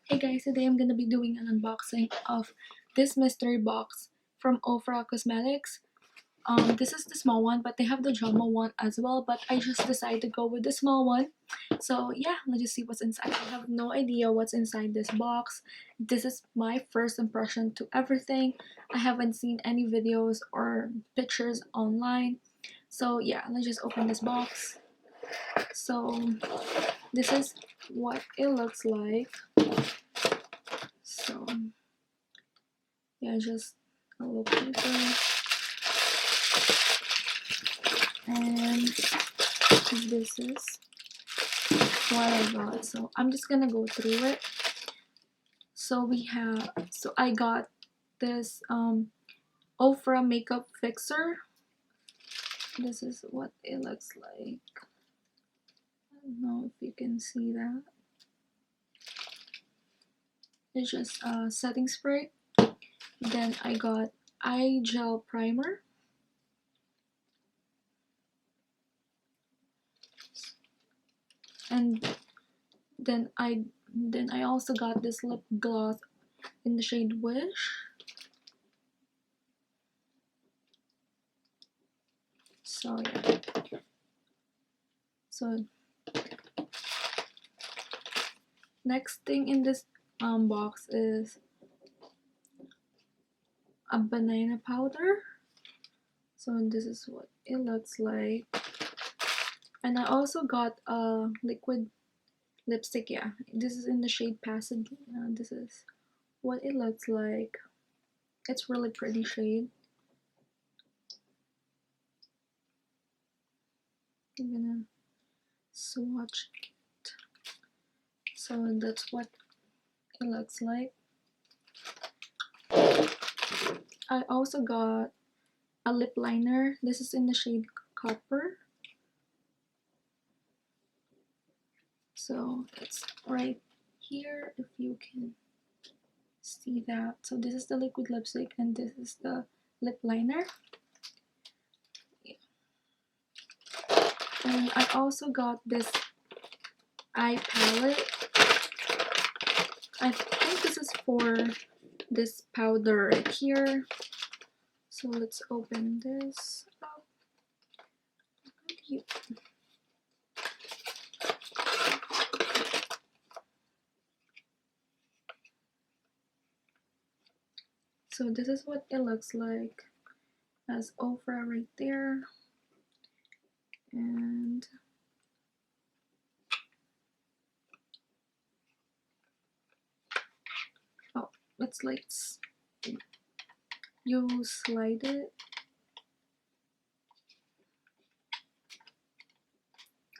Hey guys, today I'm gonna be doing an unboxing of this mystery box from Ofra Cosmetics. This is the small one, but they have the jumbo one as well, but I just decided to go with the small one. So yeah, let's just see what's inside. I have no idea what's inside this box. This is my first impression to everything. I haven't seen any videos or pictures online. So yeah, let's just open this box. So this is what it looks like. So yeah, just a little paper, and this is what I got. So I'm just gonna go through it. So I got this Ofra makeup fixer. This is what it looks like. I don't know if you can see that. It's just a setting spray. Then I got eye gel primer. And then I also got this lip gloss in the shade Wish. So yeah. So next thing in this box is a banana powder. So this is what it looks like. And I also got a liquid lipstick. Yeah, this is in the shade Pasadena. This is what it looks like. It's really pretty shade. I'm gonna swatch it. So that's what it looks like. I also got a lip liner. This is in the shade Copper. So it's right here if you can see that. So this is the liquid lipstick and this is the lip liner. Yeah. And I also got this eye palette. I think this is for this powder right here. So let's open this up. So this is what it looks like as Ofra right there. And oh, it's like you slide it.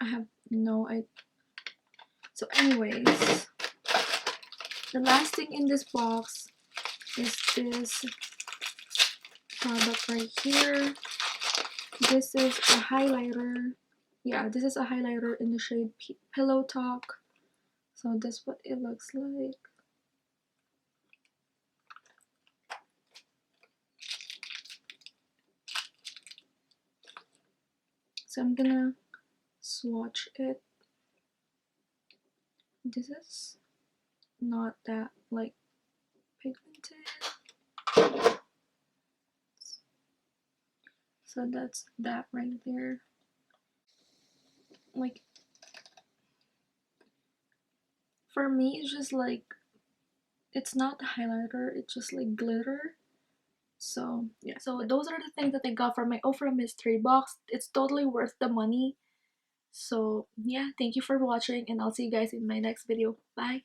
I have no idea. So anyways, the last thing in this box is this product right here. This is a highlighter. Yeah, this is a highlighter in the shade Pillow Talk. So that's what it looks like. So I'm gonna swatch it. This is not that like pigmented. So that's that right there. Like for me, it's just like it's not a highlighter. It's just like glitter. So yeah. So those are the things that I got from my Ofra mystery box. It's totally worth the money. So yeah, thank you for watching and I'll see you guys in my next video. Bye.